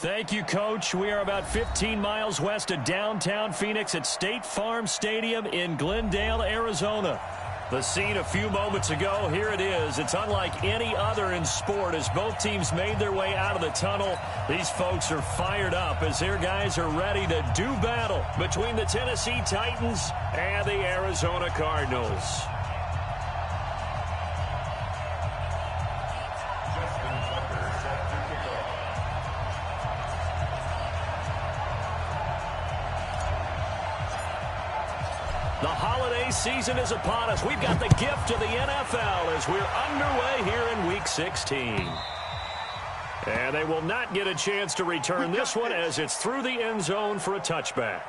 Thank you, Coach. We are about 15 miles west of downtown Phoenix at State Farm Stadium in Glendale, Arizona. The scene a few moments ago, here it is. It's unlike any other in sport as both teams made their way out of the tunnel. These folks are fired up as their guys are ready to do battle between the Tennessee Titans and the Arizona Cardinals. The holiday season is upon us. We've got the gift of the NFL as we're underway here in Week 16. And they will not get a chance to return this one as it's through the end zone for a touchback.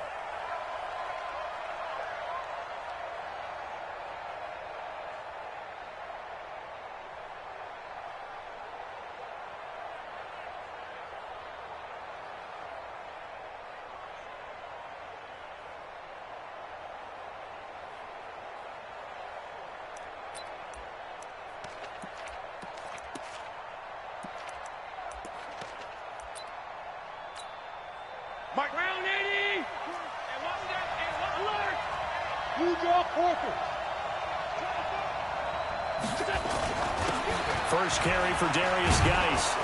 Mark round 80. And one alert. You draw forfeit. First carry for Darius Geis.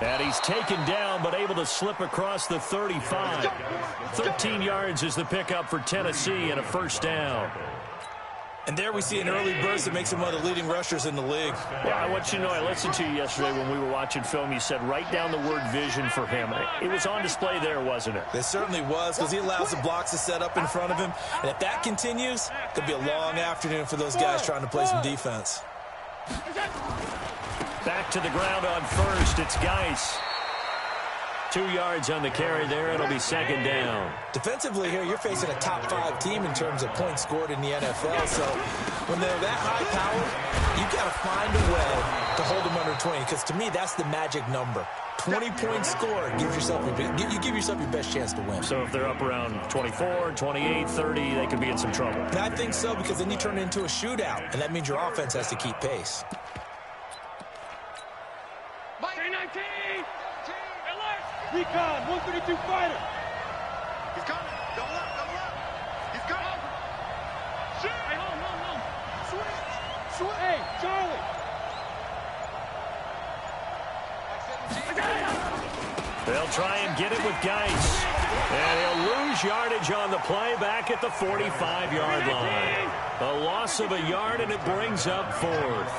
And he's taken down but able to slip across the 35. 13 yards is the pickup for Tennessee and a first down. And there we see an early burst that makes him one of the leading rushers in the league. Yeah, I want you to know, I listened to you yesterday when we were watching film. You said write down the word vision for him. It was on display there, wasn't it? It certainly was, because he allows the blocks to set up in front of him. And if that continues, it could be a long afternoon for those guys trying to play some defense. Back to the ground on first. It's Geis. 2 yards on the carry there. It'll be second down. Defensively here, you're facing a top-5 team in terms of points scored in the NFL. So when they're that high-powered, you got to find a way to hold them under 20. Because to me, that's the magic number. 20 points scored. You give yourself your best chance to win. So if they're up around 24, 28, 30, they could be in some trouble. And I think so, because then you turn it into a shootout. And that means your offense has to keep pace. Recon, 132 fighter. He's coming. Double up. He's coming. Shoot. Hey, hold on. Switch. Hey, Charlie. They'll try and get it with Geis. And he'll lose yardage on the play back at the 45-yard line. A loss of a yard, and it brings up fourth.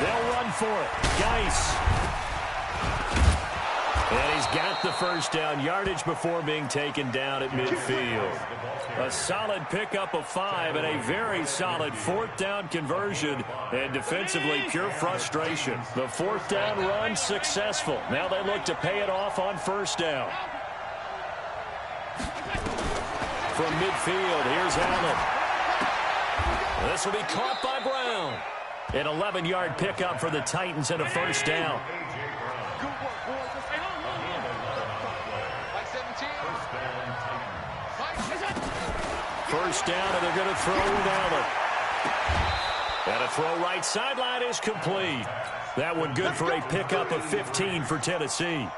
They'll run for it. Geis. And he's got the first down. Yardage before being taken down at midfield. A solid pickup of 5 and a very solid fourth down conversion. And defensively, pure frustration. The fourth down run successful. Now they look to pay it off on first down. From midfield, here's Allen. This will be caught by Brown. An 11-yard pickup for the Titans and a first down. First down, and they're going to throw with Allen. And a throw right sideline is complete. That one good for a pickup of 15 for Tennessee.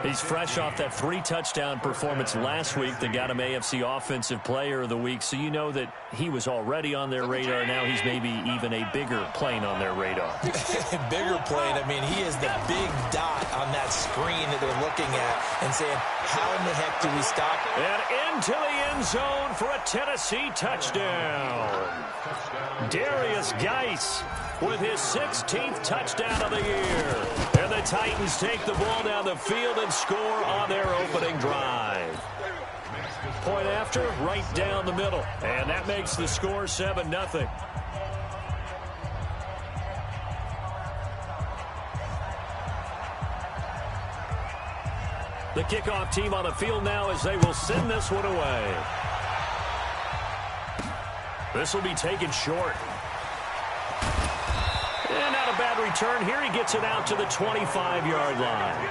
He's fresh off that 3-touchdown performance last week that got him AFC Offensive Player of the Week, so you know that he was already on their radar. Now he's maybe even a bigger plane on their radar. Bigger plane. I mean, he is the big dot on that screen that they're looking at and saying, how in the heck do we stop? And into the end zone for a Tennessee touchdown. Darius Geis with his 16th touchdown of the year. And the Titans take the ball down the field and score on their opening drive. Point after, right down the middle. And that makes the score 7-0. The kickoff team on the field now as they will send this one away. This will be taken short. And not a bad return here. He gets it out to the 25-yard line.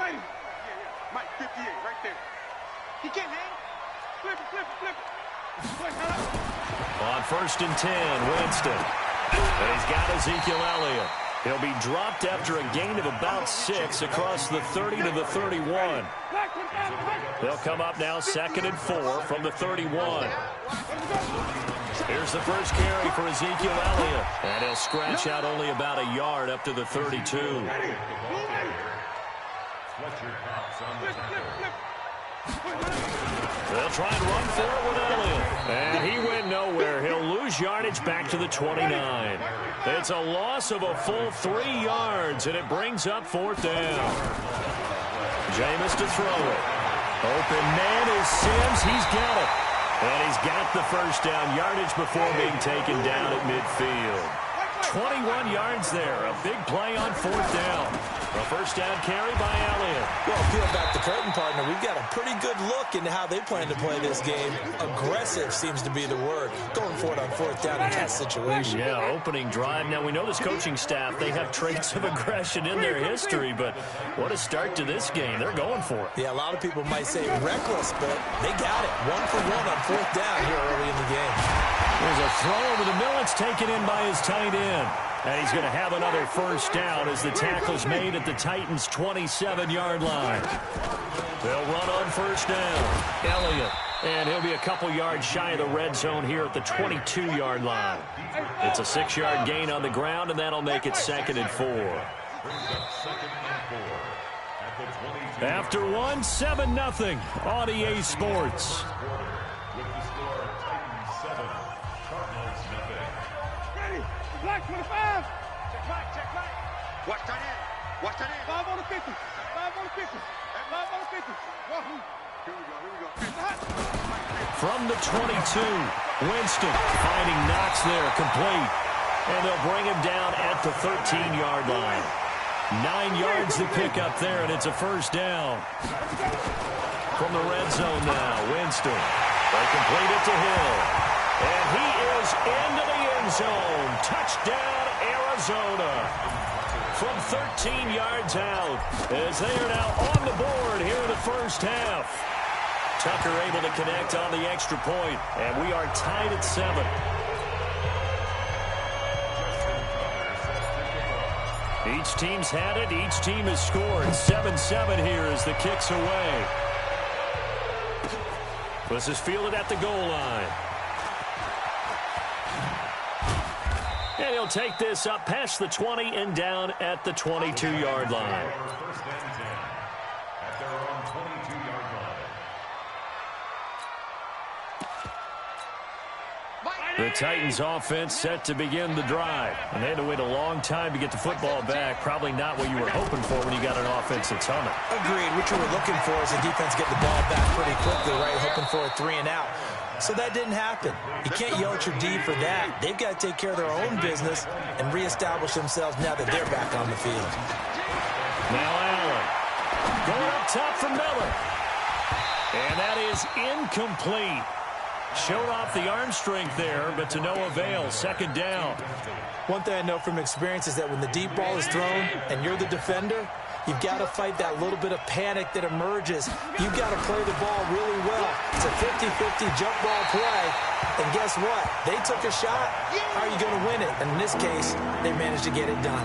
Mike. Mike, 58, right there. He can't hang. Flip it. On 1st and 10, Winston. And he's got Ezekiel Elliott. He'll be dropped after a gain of about 6 across the 30 to the 31. They'll come up now 2nd and 4 from the 31. Here's the first carry for Ezekiel Elliott. And he'll scratch out only about a yard up to the 32. They'll try and run for it with Elliott. And he went nowhere. He'll lose yardage back to the 29. It's a loss of a full 3 yards, and it brings up 4th down. Jameis to throw it. Open man is Sims. He's got it. And he's got the first down yardage before being taken down at midfield. 21 yards there. A big play on 4th down. A first down carry by Elliott. Well, peel back the curtain, partner. We've got a pretty good look into how they plan to play this game. Aggressive seems to be the word. Going for it on 4th down in that situation. Yeah, opening drive. Now, we know this coaching staff, they have traits of aggression in their history, but what a start to this game. They're going for it. Yeah, a lot of people might say reckless, but they got it. 1 for 1 on 4th down here early in the game. There's a throw over the middle. It's taken in by his tight end. And he's going to have another first down as the tackle's made at the Titans' 27-yard line. They'll run on first down. Elliott. And he'll be a couple yards shy of the red zone here at the 22-yard line. It's a 6-yard gain on the ground, and that'll make it 2nd and 4. After one, 7-0 on EA Sports. Black 25. Check back. Watch that in. 5 on the 50. 5 on the 50. 5 on the 50. Here we go. From the 22, Winston finding Knox there, complete. And they'll bring him down at the 13-yard line. 9 yards to pick up there, and it's a first down. From the red zone now, Winston. They complete it to Hill. And he is into the end zone. Touchdown, Arizona. From 13 yards out, as they are now on the board here in the first half. Tucker able to connect on the extra point, and we are tied at 7. Each team's had it. Each team has scored. 7-7 here as the kick's away. This is fielded at the goal line. And he'll take this up past the 20 and down at the 22-yard line. The Titans offense set to begin the drive. And they had to wait a long time to get the football back. Probably not what you were hoping for when you got an offense that's humming. Agreed. What you were looking for is the defense get the ball back pretty quickly, right? Hoping for a 3 and out. So that didn't happen. You can't yell at your D for that. They've got to take care of their own business and reestablish themselves now that they're back on the field. Now Allen. Going up top for Miller. And that is incomplete. Showed off the arm strength there, but to no avail. 2nd down. One thing I know from experience is that when the deep ball is thrown and you're the defender, you've got to fight that little bit of panic that emerges. You've got to play the ball really well. It's a 50-50 jump ball play. And guess what? They took a shot. How are you going to win it? And in this case, they managed to get it done.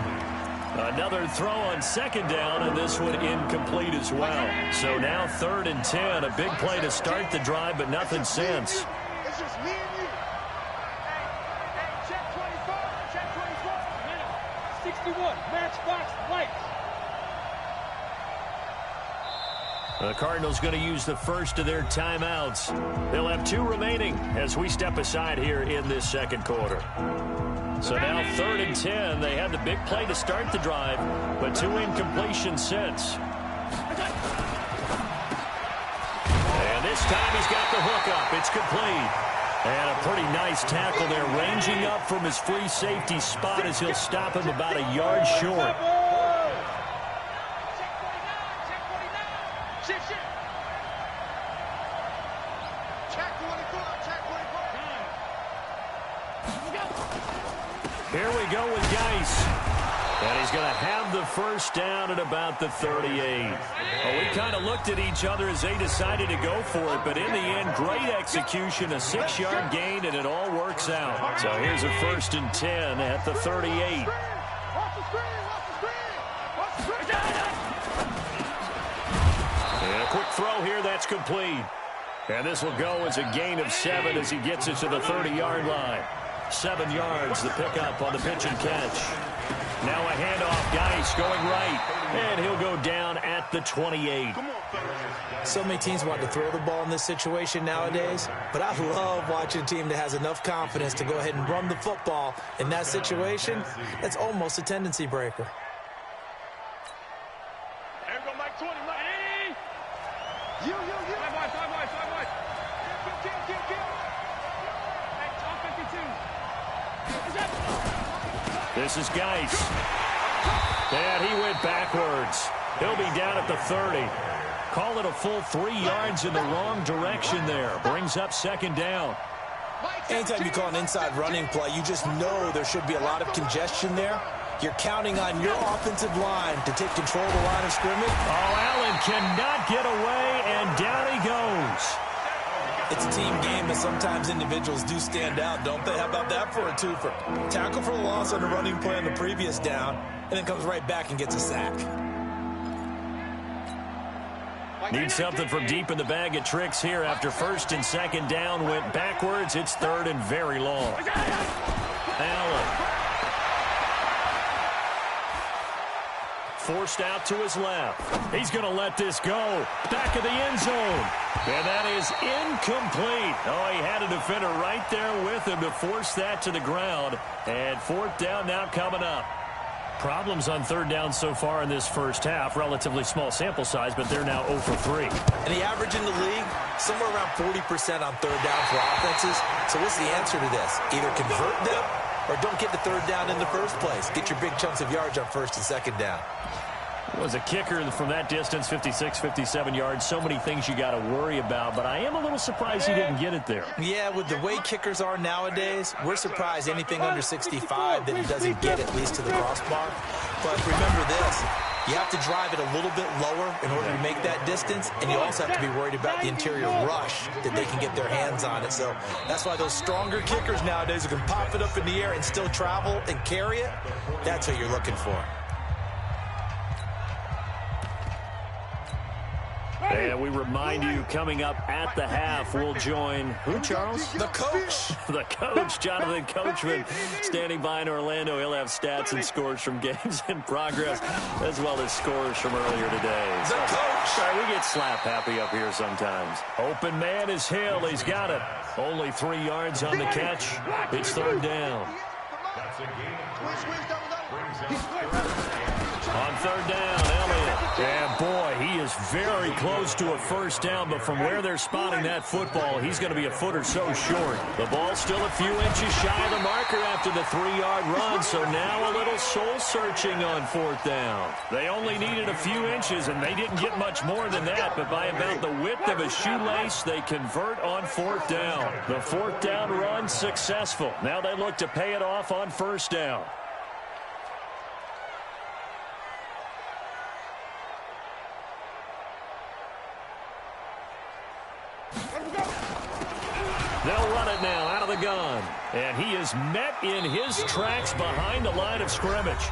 Another throw on 2nd down, and this one incomplete as well. So now 3rd and 10. A big play to start the drive, but nothing since. It's just me and you. Hey, check 24. Check 24. 61. Matchbox lights. The Cardinals going to use the first of their timeouts. They'll have 2 remaining as we step aside here in this 2nd quarter. So now 3rd and 10. They had the big play to start the drive, but 2 incompletions since. And this time he's got the hook up. It's complete. And a pretty nice tackle there, ranging up from his free safety spot as he'll stop him about a yard short. Here we go with Geis. And he's going to have the first down at about the 38. Well, we kind of looked at each other as they decided to go for it, but in the end, great execution, a 6-yard gain, and it all works out. So here's a 1st and 10 at the 38. And a quick throw here, that's complete. And this will go as a gain of 7 as he gets it to the 30-yard line. 7 yards, the pickup on the pitch and catch. Now a handoff, Geis going right, and he'll go down at the 28. So many teams want to throw the ball in this situation nowadays, but I love watching a team that has enough confidence to go ahead and run the football in that situation. That's almost a tendency breaker. There we go, Mike 20, Mike. You. Side. Kill. This is Geis. And he went backwards. He'll be down at the 30. Call it a full 3 yards in the wrong direction there. Brings up 2nd down. Anytime you call an inside running play, you just know there should be a lot of congestion there. You're counting on your offensive line to take control of the line of scrimmage. Oh, Allen cannot get away, and down he goes. It's a team game, and sometimes individuals do stand out, don't they? How about that for a twofer? Tackle for the loss on the running play on the previous down, and then comes right back and gets a sack. Need something from deep in the bag of tricks here after 1st and 2nd down went backwards. It's 3rd and very long. Allen. Forced out to his left. He's going to let this go. Back of the end zone. And that is incomplete. Oh, he had a defender right there with him to force that to the ground. And 4th down now coming up. Problems on 3rd down so far in this first half. Relatively small sample size, but they're now 0 for 3. And the average in the league, somewhere around 40% on 3rd down for offenses. So what's the answer to this? Either convert them or don't get the 3rd down in the first place. Get your big chunks of yards on 1st and 2nd down. Was a kicker from that distance, 56, 57 yards. So many things you got to worry about, but I am a little surprised he didn't get it there. Yeah, with the way kickers are nowadays, we're surprised anything under 65 that he doesn't get at least to the crossbar. But remember this, you have to drive it a little bit lower in order to make that distance, and you also have to be worried about the interior rush that they can get their hands on it. So that's why those stronger kickers nowadays who can pop it up in the air and still travel and carry it, that's what you're looking for. And we remind you, coming up at the half, we'll join who, Charles? The coach. The coach, Jonathan Coachman, standing by in Orlando. He'll have stats and scores from games in progress, as well as scores from earlier today. The coach. Sorry, we get slap happy up here sometimes. Open man is Hill. He's got it. Only 3 yards on the catch. It's 3rd down. On 3rd down, Elliott. And boy, he is very close to a first down, but from where they're spotting that football, he's going to be a foot or so short. The ball's still a few inches shy of the marker after the 3-yard run, so now a little soul-searching on 4th down. They only needed a few inches, and they didn't get much more than that, but by about the width of a shoelace, they convert on 4th down. The 4th down run successful. Now they look to pay it off on 1st down. They'll run it now out of the gun. And he is met in his tracks behind the line of scrimmage.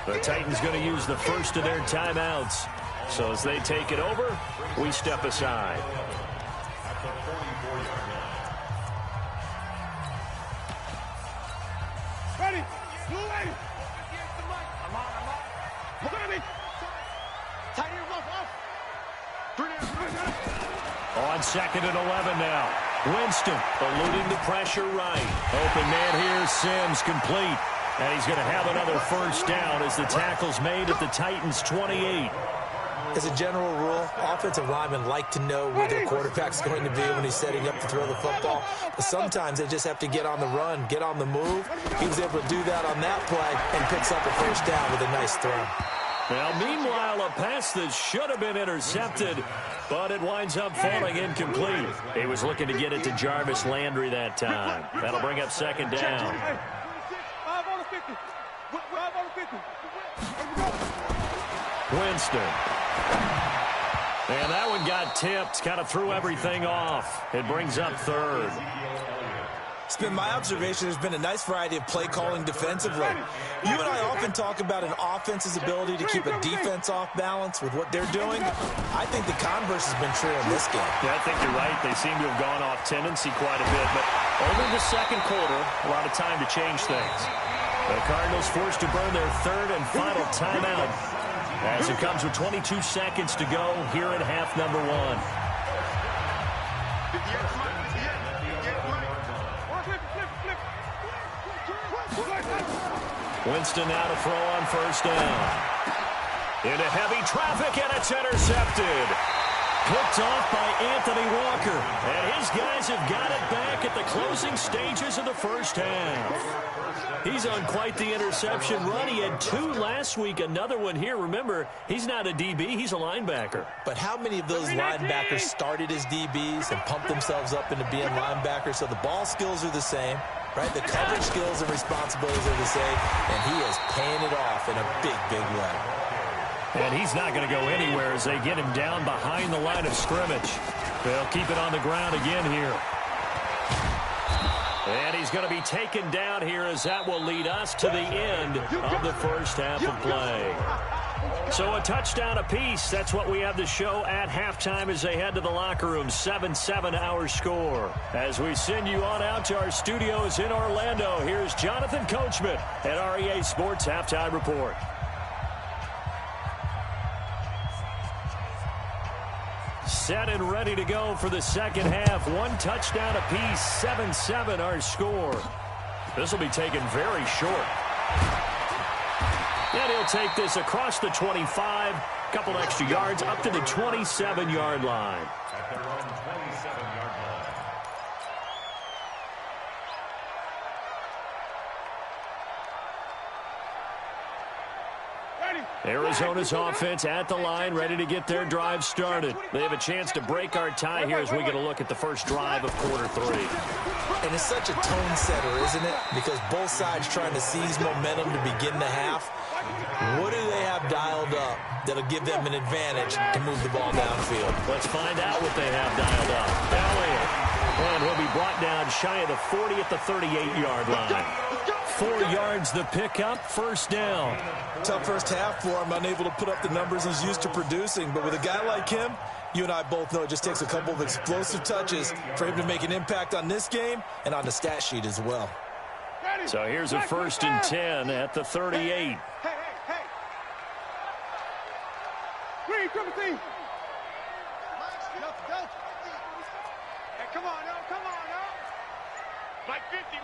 The Titans going to use the first of their timeouts. So as they take it over, we step aside. Ready. Blue lady. I'm on. Ready. Tight end, off. 3 down. On 2nd and 11 now. Winston eluding the pressure right. Open man here, Sims complete. And he's going to have another first down as the tackle's made at the Titans' 28. As a general rule, offensive linemen like to know where their quarterback's going to be when he's setting up to throw the football. But sometimes they just have to get on the run, get on the move. He was able to do that on that play and picks up a first down with a nice throw. Now, meanwhile, a pass that should have been intercepted, but it winds up falling incomplete. He was looking to get it to Jarvis Landry that time. That'll bring up 2nd down. 5 on the 50. Winston. And that one got tipped, kind of threw everything off. It brings up third. It's been my observation there's been a nice variety of play calling defensively. You and I often talk about an offense's ability to keep a defense off balance with what they're doing. I think the converse has been true in this game. Yeah, I think you're right. They seem to have gone off tendency quite a bit, but only the second quarter, a lot of time to change things. The Cardinals forced to burn their third and final timeout as it comes with 22 seconds to go here in half number one. Winston now to throw on first down. Into heavy traffic, and it's intercepted. Picked off by Anthony Walker. And his guys have got it back at the closing stages of the first half. He's on quite the interception run. He had 2 last week, another one here. Remember, he's not a DB, he's a linebacker. But how many of those linebackers started as DBs and pumped themselves up into being linebackers? So the ball skills are the same. Right, the coverage skills and responsibilities are the same, and he is paying it off in a big, big way. And he's not going to go anywhere as they get him down behind the line of scrimmage. They'll keep it on the ground again here. And he's going to be taken down here as that will lead us to the end of the first half of play. So a touchdown apiece. That's what we have to show at halftime as they head to the locker room. 7-7 our score. As we send you on out to our studios in Orlando, here's Jonathan Coachman at REA Sports Halftime Report. Set and ready to go for the second half. 1 touchdown apiece. 7-7 our score. This will be taken very short. And he'll take this across the 25, couple extra yards, up to the 27-yard line. Arizona's offense at the line, ready to get their drive started. They have a chance to break our tie here as we get a look at the first drive of quarter 3. And it's such a tone setter, isn't it? Because both sides trying to seize momentum to begin the half. What do they have dialed up that'll give them an advantage to move the ball downfield? Let's find out what they have dialed up. Elliott. And he'll be brought down shy of the 40 at the 38-yard line. 4 yards the pickup, first down. Tough first half for him, unable to put up the numbers he's used to producing. But with a guy like him, you and I both know it just takes a couple of explosive touches for him to make an impact on this game and on the stat sheet as well. So here's a 1st and 10 at the 38. Hey. Green, triple team. Hey, come on now. Mike 50,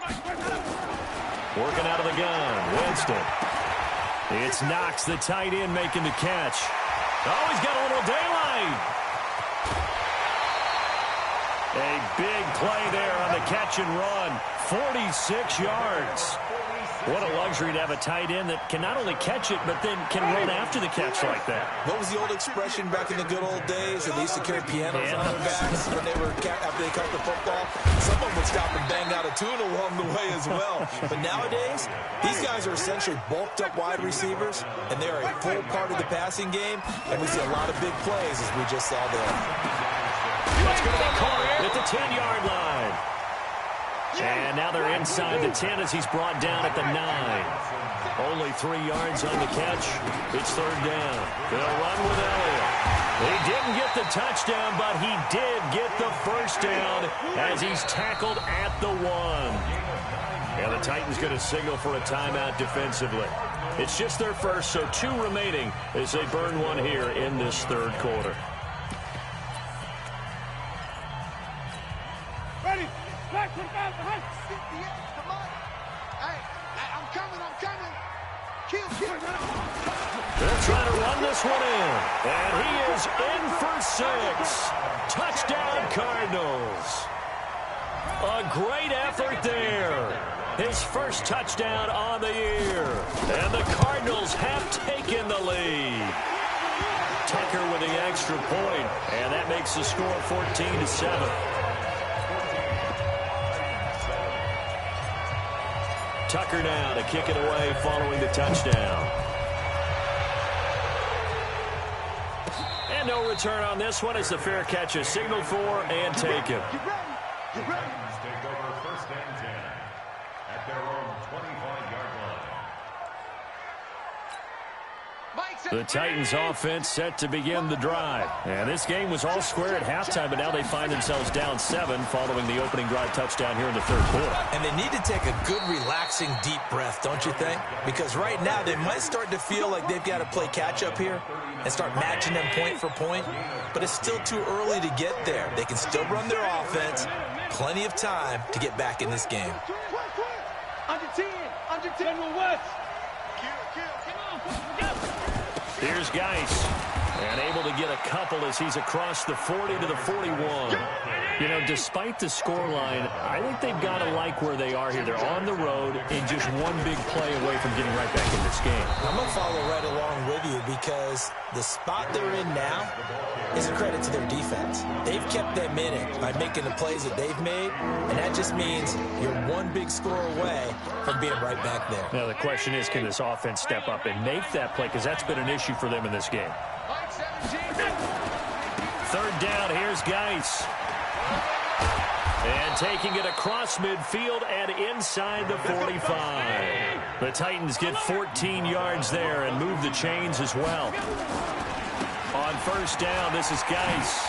Working out of the gun, Winston. It's Knox, the tight end, making the catch. Oh, he's got a little daylight. A big play there on the catch and run. 46 yards. What a luxury to have a tight end that can not only catch it, but then can run after the catch like that. What was the old expression back in the good old days? They used to carry pianos on their backs when they were after they caught the football. Someone would stop and bang out a tune along the way as well. But nowadays, these guys are essentially bulked up wide receivers, and they are a full part of the passing game. And we see a lot of big plays as we just saw there. That's going to be caught at the 10-yard line. And now they're inside the 10 as he's brought down at the 9. Only 3 yards on the catch. It's third down. They'll run with Elliott. He didn't get the touchdown, but he did get the first down as he's tackled at the 1. And the Titans going to signal for a timeout defensively. It's just their first, so 2 remaining as they burn one here in this third quarter. Ready. Black 25 behind. Come on. Hey, I'm coming. Kill. They'll try to run this one in. And he is in for 6. Touchdown, Cardinals. A great effort there. His first touchdown on the year. And the Cardinals have taken the lead. Tucker with the extra point. And that makes the score 14-7. Tucker now to kick it away following the touchdown. And no return on this one as the fair catch is signaled for and taken. Titans take over 1st and 10 at their own 25-yard line. The Titans offense set to begin the drive. And this game was all square at halftime, but now they find themselves down 7 following the opening drive touchdown here in the 3rd quarter. And they need to take a good, relaxing, deep breath, don't you think? Because right now they might start to feel like they've got to play catch-up here and start matching them point for point. But it's still too early to get there. They can still run their offense. Plenty of time to get back in this game. Under 10, General West. Here's Geis, and able to get a couple as he's across the 40 to the 41. You know, despite the scoreline, I think they've got to like where they are here. They're on the road and just one big play away from getting right back in this game. I'm going to follow right along with you because the spot they're in now is a credit to their defense. They've kept them in it by making the plays that they've made, and that just means you're one big score away from being right back there. Now, the question is, can this offense step up and make that play? Because that's been an issue for them in this game. 3rd down, here's Geis. And taking it across midfield and inside the 45. The Titans get 14 yards there and move the chains as well. On 1st down, this is Geis.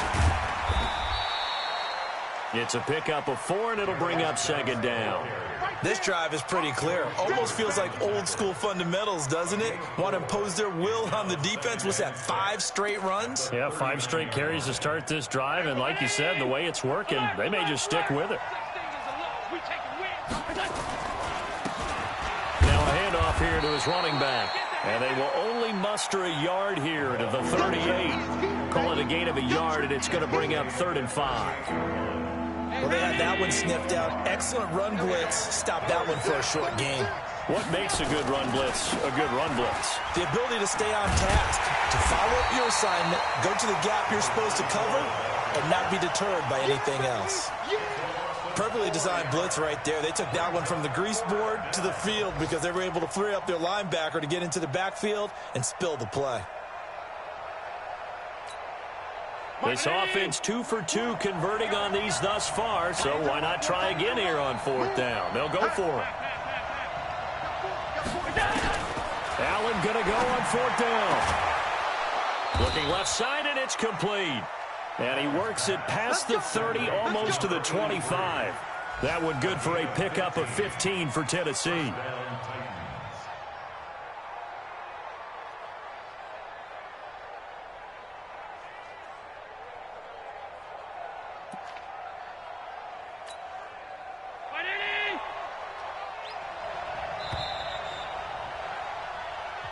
It's a pickup of 4, and it'll bring up 2nd down. This drive is pretty clear. Almost feels like old-school fundamentals, doesn't it? Want to impose their will on the defense. What's that, 5 straight runs? Yeah, 5 straight carries to start this drive, and like you said, the way it's working, they may just stick with it. Now a handoff here to his running back, and they will only muster a yard here to the 38. Call it a gain of a yard, and it's going to bring up 3rd and 5. Well, they had that one sniffed out. Excellent run blitz. Stop that one for a short gain. What makes a good run blitz a good run blitz? The ability to stay on task, to follow up your assignment, go to the gap you're supposed to cover, and not be deterred by anything else. Perfectly designed blitz right there. They took that one from the grease board to the field because they were able to free up their linebacker to get into the backfield and spill the play. This offense 2 for 2 converting on these thus far, so why not try again here on 4th down? They'll go for it. Allen going to go on 4th down. Looking left side, and it's complete. And he works it past the 30, almost to the 25. That one good for a pickup of 15 for Tennessee.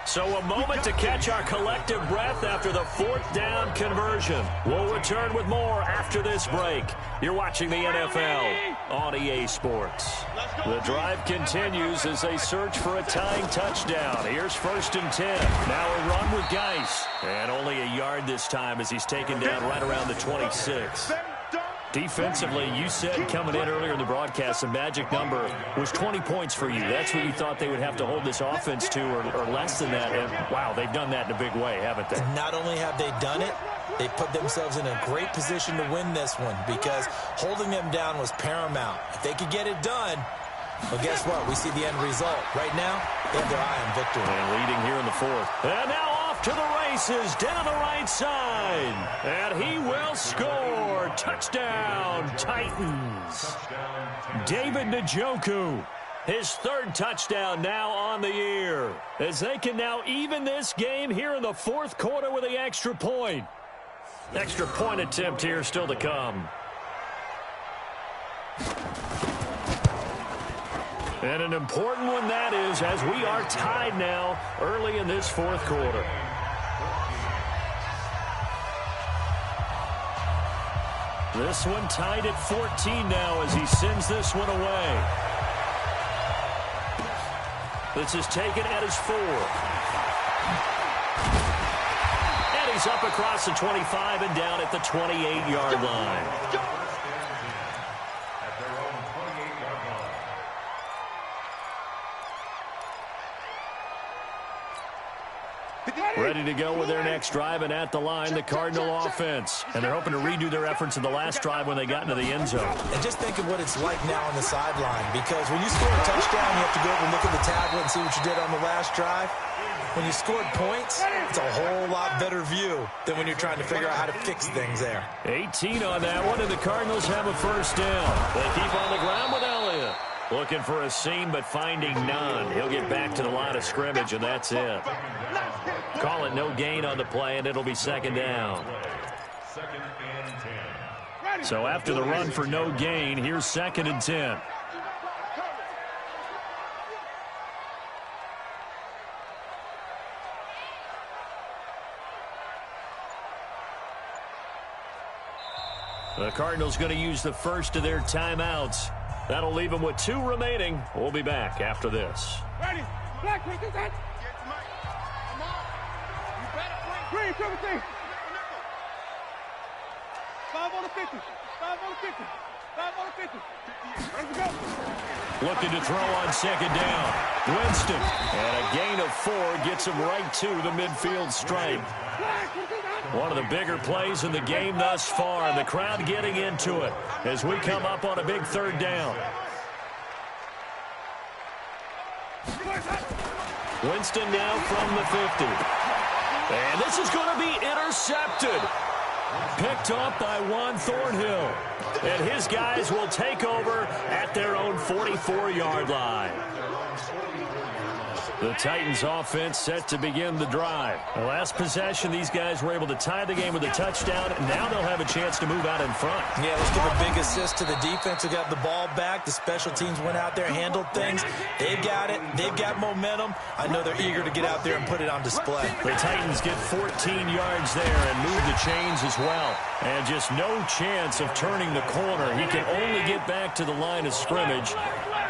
So a moment to catch our collective breath after the 4th down conversion. We'll return with more after this break. You're watching the NFL on EA Sports. The drive continues as they search for a tying touchdown. Here's 1st and 10. Now a run with Geis. And only a yard this time as he's taken down right around the 26. Defensively, you said coming in earlier in the broadcast, the magic number was 20 points for you. That's what you thought they would have to hold this offense to, or less than that. And, wow, they've done that in a big way, haven't they? Not only have they done it, they put themselves in a great position to win this one because holding them down was paramount. If they could get it done, well, guess what? We see the end result. Right now, they have their eye on victory. And leading here in the 4th. And now off to the races down the right side. And he will score. Touchdown, Titans. David Njoku. His 3rd touchdown now on the year. As they can now even this game here in the 4th quarter with the extra point. Extra point attempt here still to come. And an important one that is, as we are tied now early in this 4th quarter. This one tied at 14 now as he sends this one away. This is taken at his 4. And he's up across the 25 and down at the 28-yard line. Ready to go with their next drive, and at the line, the Cardinal offense. And they're hoping to redo their efforts in the last drive when they got into the end zone. And just think of what it's like now on the sideline, because when you score a touchdown, you have to go over and look at the tablet and see what you did on the last drive. When you scored points, it's a whole lot better view than when you're trying to figure out how to fix things there. 18 on that one, and the Cardinals have a first down. They keep on the ground with Elliott. Looking for a seam, but finding none. He'll get back to the line of scrimmage, and that's it. Call it no gain on the play, and it'll be second down. Second and 10. So after the run for no gain, here's second and 10. The Cardinals going to use the first of their timeouts. That'll leave them with 2 remaining. We'll be back after this. Ready. Black, what is that? Come on. You better bring. Green, 17. 5 on the 50. 5 on the 50. 5 on the 50. Let's go. Looking to throw on second down. Winston. And a gain of 4 gets him right to the midfield stripe. One of the bigger plays in the game thus far. The crowd getting into it as we come up on a big third down. Winston now from the 50. And this is going to be intercepted. Picked off by Juan Thornhill. And his guys will take over at their own 44-yard line. The Titans offense set to begin the drive. The last possession, these guys were able to tie the game with a touchdown, and now they'll have a chance to move out in front. Yeah, let's give a big assist to the defense who got the ball back. The special teams went out there, handled things. They've got it. They've got momentum. I know they're eager to get out there and put it on display. The Titans get 14 yards there and move the chains as well. And just no chance of turning the corner. He can only get back to the line of scrimmage.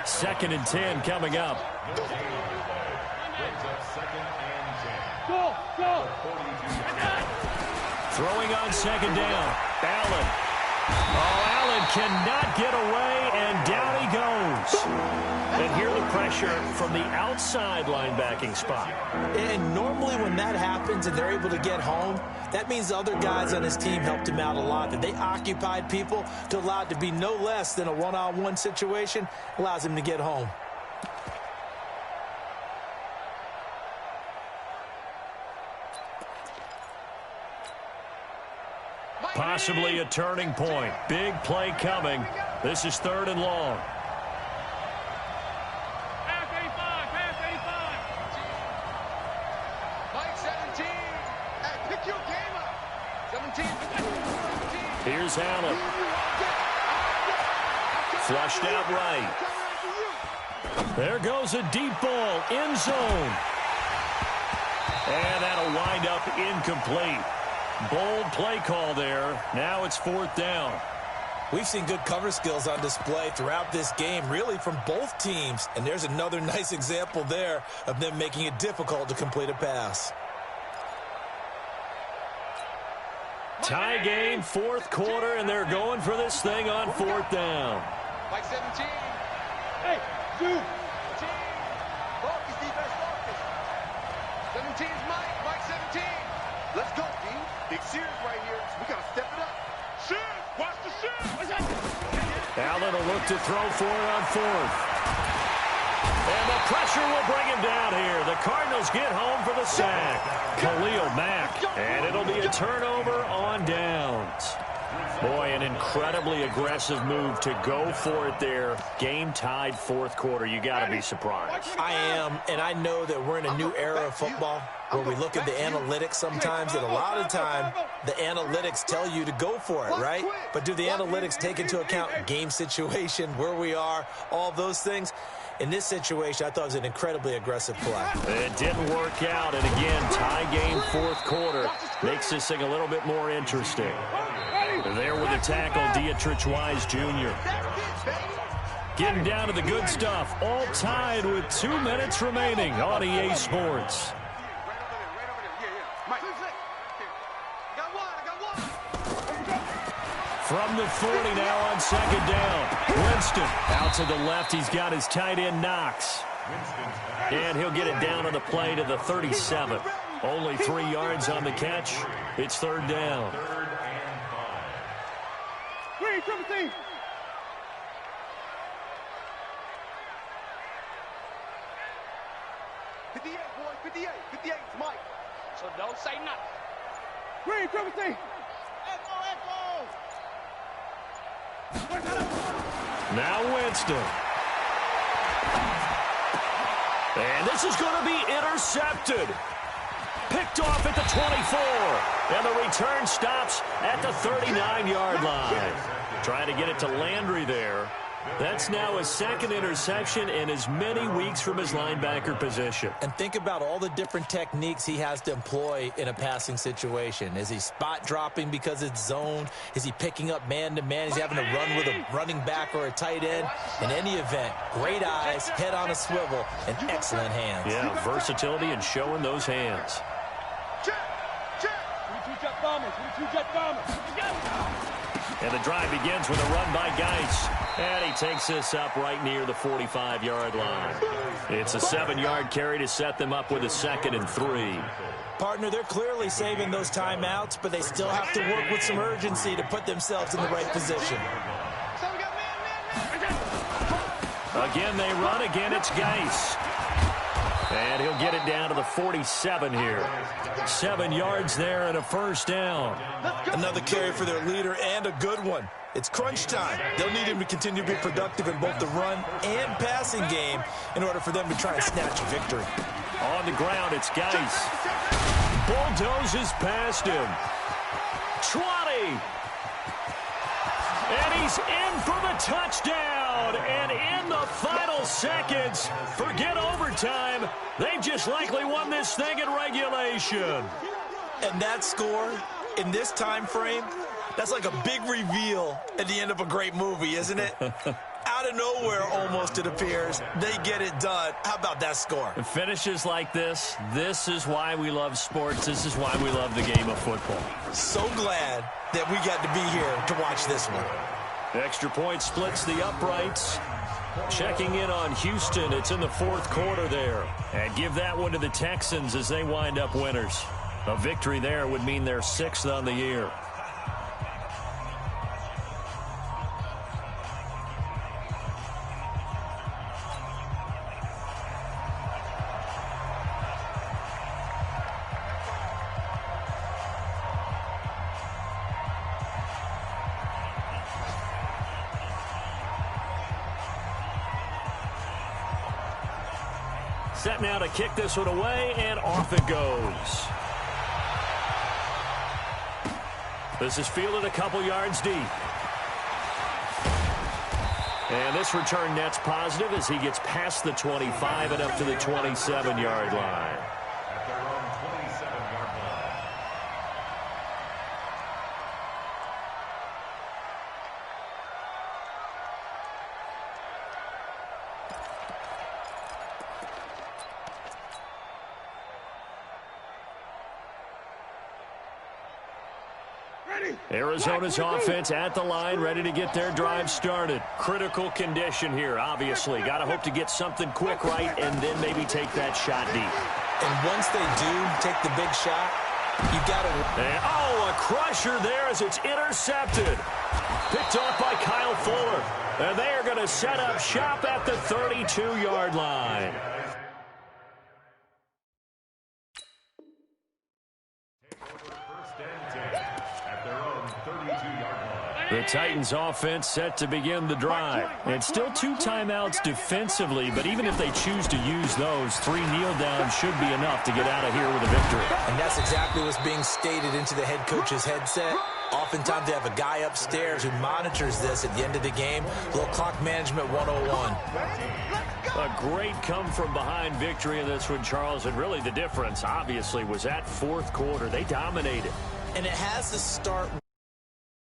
Second and 10 coming up. Throwing on second down. Allen. Oh, Allen cannot get away, and down he goes. And here the pressure from the outside linebacking spot. And normally when that happens and they're able to get home, that means the other guys on his team helped him out a lot. That they occupied people to allow it to be no less than a one-on-one situation allows him to get home. Possibly a turning point. Big play coming. This is third and long. Pass 85. Pass 85. Mike 17. Hey, pick your game up. 17. Here's Allen. Flushed out right. There goes a deep ball. End zone. And that'll wind up incomplete. Bold play call there. Now it's fourth down. We've seen good cover skills on display throughout this game, really from both teams. And there's another nice example there of them making it difficult to complete a pass. Tie game, fourth quarter, and they're going for this thing on fourth down. Mike 17. Hey, shoot. Focus, defense, focus. 17's Mike. Mike 17. Let's go, D. Big series right here. We got to step it up. Shoot. Watch the shoot. Allen will look to throw for it on fourth. And the pressure will bring him down here. The Cardinals get home for the sack. Khalil Mack. And it'll be a turnover on downs. Boy, an incredibly aggressive move to go for it there. Game tied fourth quarter. You got to be surprised. I am, and I know that we're in a new era of football where we look at the analytics sometimes, and a lot of time the analytics tell you to go for it, right? But do the analytics take into account game situation, where we are, all those things? In this situation, I thought it was an incredibly aggressive play. It didn't work out, and again, tie game fourth quarter makes this thing a little bit more interesting. There with the tackle, Dietrich Wise Jr. Getting down to the good stuff, all tied with 2 minutes remaining on EA Sports. From the 40 now on second down. Winston out to the left. He's got his tight end Knox. And he'll get it down on the play to the 37. Only 3 yards on the catch. It's third down. Third and 5. Green, triple team. Boys, 58, 58, it's Mike. So don't say nothing. Green, triple team. Now Winston. And this is going to be intercepted. Picked off at the 24. And the return stops at the 39-yard line. Trying to get it to Landry there. That's now his second interception in as many weeks from his linebacker position. And think about all the different techniques he has to employ in a passing situation. Is he spot dropping because it's zoned? Is he picking up man-to-man? Is he having to run with a running back or a tight end? In any event, great eyes, head on a swivel, and excellent hands. Yeah, versatility and showing those hands. Jet bombers. Jet bombers. And the drive begins with a run by Geis. And he takes this up right near the 45-yard line. It's a 7-yard carry to set them up with a 2nd and 3. Partner, they're clearly saving those timeouts, but they still have to work with some urgency to put themselves in the right position. Again, they run. Again, it's Geis. And he'll get it down to the 47 here. 7 yards there and a first down. Another carry for their leader and a good one. It's crunch time. They'll need him to continue to be productive in both the run and passing game in order for them to try and snatch a victory. On the ground, it's Geis. Bulldozes past him. 20. And he's in for the touchdown. And in the final seconds, forget overtime, they've just likely won this thing in regulation. And that score in this time frame, that's like a big reveal at the end of a great movie, isn't it? Out of nowhere, almost, it appears. They get it done. How about that score? Finishes like this is why we love sports. This is why we love the game of football. So glad that we got to be here to watch this one. Extra point splits the uprights. Checking in on Houston. It's in the 4th quarter there. And give that one to the Texans as they wind up winners. A victory there would mean they're 6th on the year. Set now to kick this one away, and off it goes. This is fielded a couple yards deep. And this return net's positive as he gets past the 25 and up to the 27-yard line. At their own 27-yard line. Arizona's offense at the line, ready to get their drive started. Critical condition here, obviously. Got to hope to get something quick right and then maybe take that shot deep. And once they do take the big shot, you got to... Oh, a crusher there as it's intercepted. Picked off by Kyle Fuller. And they are going to set up shop at the 32-yard line. The Titans offense set to begin the drive. And still 2 timeouts defensively, but even if they choose to use those, 3 kneel downs should be enough to get out of here with a victory. And that's exactly what's being stated into the head coach's headset. Oftentimes they have a guy upstairs who monitors this at the end of the game. A little clock management 101. A great come-from-behind victory in this one, Charles. And really the difference, obviously, was that 4th quarter. They dominated. And it has to start